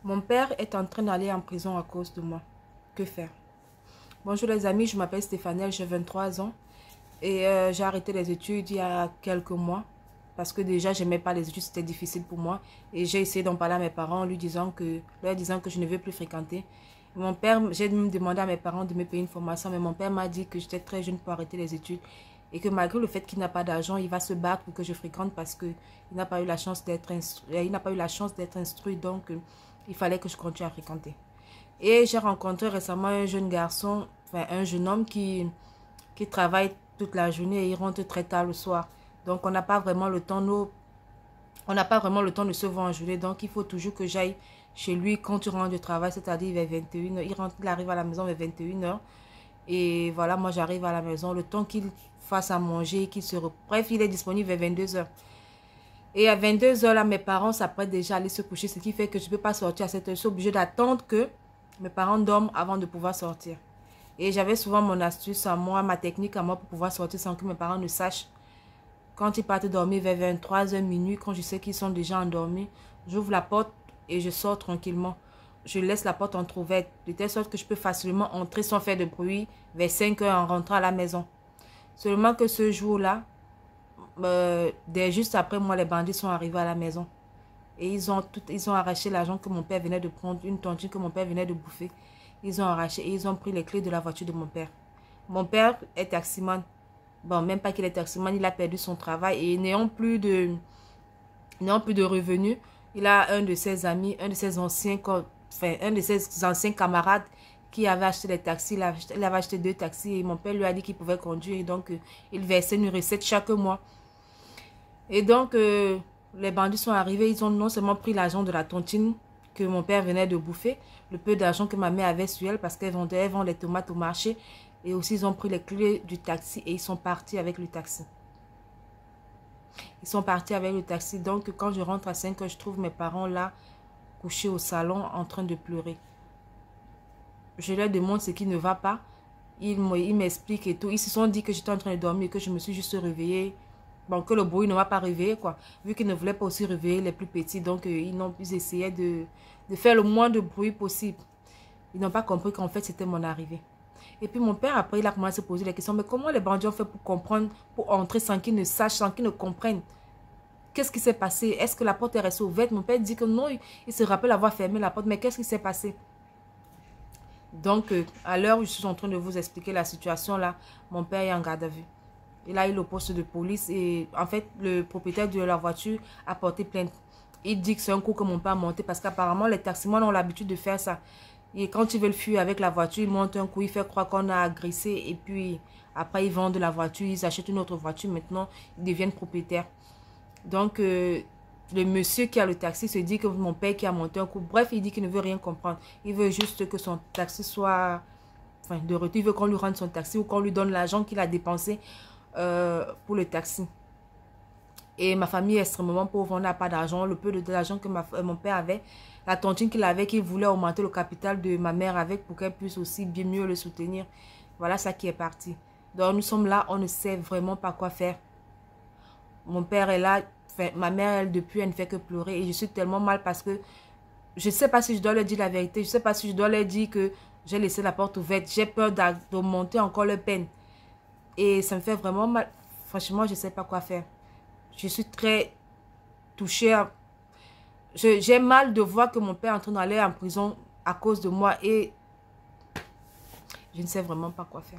Mon père est en train d'aller en prison à cause de moi. Que faire? Bonjour les amis, je m'appelle Stéphanie, j'ai 23 ans. Et j'ai arrêté les études il y a quelques mois. Parce que déjà, je n'aimais pas les études, c'était difficile pour moi. Et j'ai essayé d'en parler à mes parents en leur disant que je ne veux plus fréquenter. Mon père, j'ai même demandé à mes parents de me payer une formation, mais mon père m'a dit que j'étais très jeune pour arrêter les études. Et que malgré le fait qu'il n'a pas d'argent, il va se battre pour que je fréquente parce qu'il n'a pas eu la chance d'être instruit. Donc, il fallait que je continue à fréquenter. Et j'ai rencontré récemment un jeune garçon, enfin un jeune homme qui travaille toute la journée et il rentre très tard le soir. Donc, on n'a pas vraiment le temps, de se voir en journée. Donc, il faut toujours que j'aille chez lui quand tu rentres du travail, c'est-à-dire vers 21 h. Il arrive à la maison vers 21 h. Et voilà, moi, j'arrive à la maison. Le temps qu'il fasse à manger, bref, il est disponible vers 22 h. Et à 22 h, là, mes parents s'apprêtent déjà à aller se coucher, ce qui fait que je ne peux pas sortir à cette heure. Je suis obligée d'attendre que mes parents dorment avant de pouvoir sortir. Et j'avais souvent mon astuce à moi, ma technique à moi pour pouvoir sortir sans que mes parents ne sachent. Quand ils partent dormir vers 23 h minuit, quand je sais qu'ils sont déjà endormis, j'ouvre la porte et je sors tranquillement. Je laisse la porte entrouverte, de telle sorte que je peux facilement entrer sans faire de bruit vers 5 h en rentrant à la maison. Seulement que ce jour-là, juste après moi, les bandits sont arrivés à la maison. Et ils ont arraché l'argent que mon père venait de prendre, une tontine que mon père venait de bouffer. Ils ont arraché et ils ont pris les clés de la voiture de mon père. Mon père est taximan. Bon, même pas qu'il est taximan, il a perdu son travail et n'ayant plus de revenus, il a un de ses amis, un de ses anciens camarades qui avait acheté des taxis. Il avait acheté 2 taxis et mon père lui a dit qu'il pouvait conduire. Et donc, il versait une recette chaque mois. Et donc, les bandits sont arrivés. Ils ont non seulement pris l'argent de la tontine que mon père venait de bouffer, le peu d'argent que ma mère avait sur elle parce qu'elle vendait les tomates au marché. Et aussi, ils ont pris les clés du taxi et ils sont partis avec le taxi. Ils sont partis avec le taxi. Donc, quand je rentre à 5 h, je trouve mes parents là, couchés au salon, en train de pleurer. Je leur demande ce qui ne va pas. Ils m'expliquent et tout. Ils se sont dit que j'étais en train de dormir, que je me suis juste réveillée. Bon, que le bruit ne m'a pas réveillé, quoi. Vu qu'ils ne voulaient pas aussi réveiller les plus petits. Donc, ils essayaient de faire le moins de bruit possible. Ils n'ont pas compris qu'en fait, c'était mon arrivée. Et puis, mon père, après, il a commencé à se poser la question. Mais comment les bandits ont fait pour comprendre, pour entrer sans qu'ils ne sachent, sans qu'ils ne comprennent? Qu'est-ce qui s'est passé? Est-ce que la porte est restée ouverte? Mon père dit que non, il se rappelle avoir fermé la porte. Mais qu'est-ce qui s'est passé? Donc, à l'heure où je suis en train de vous expliquer la situation là, mon père est en garde à vue. Il a eu le poste de police et en fait, le propriétaire de la voiture a porté plainte. Il dit que c'est un coup que mon père a monté parce qu'apparemment, les taximans ont l'habitude de faire ça. Et quand ils veulent fuir avec la voiture, ils montent un coup, ils font croire qu'on a agressé et puis après, ils vendent la voiture, ils achètent une autre voiture. Maintenant, ils deviennent propriétaires. Donc, le monsieur qui a le taxi se dit que mon père qui a monté un coup. Bref, il dit qu'il ne veut rien comprendre. Il veut juste que son taxi soit de retour. Il veut qu'on lui rende son taxi ou qu'on lui donne l'argent qu'il a dépensé pour le taxi. Et ma famille est extrêmement pauvre. On n'a pas d'argent. Le peu d'argent que mon père avait, la tontine qu'il avait, qu'il voulait augmenter le capital de ma mère avec pour qu'elle puisse aussi bien mieux le soutenir. Voilà ça qui est parti. Donc, nous sommes là. On ne sait vraiment pas quoi faire. Mon père est là. Ma mère, elle, depuis, elle ne fait que pleurer. Et je suis tellement mal parce que je ne sais pas si je dois leur dire la vérité. Je ne sais pas si je dois leur dire que j'ai laissé la porte ouverte. J'ai peur d'augmenter encore leur peine. Et ça me fait vraiment mal. Franchement, je ne sais pas quoi faire. Je suis très touchée. J'ai mal de voir que mon père est en train d'aller en prison à cause de moi. Et je ne sais vraiment pas quoi faire.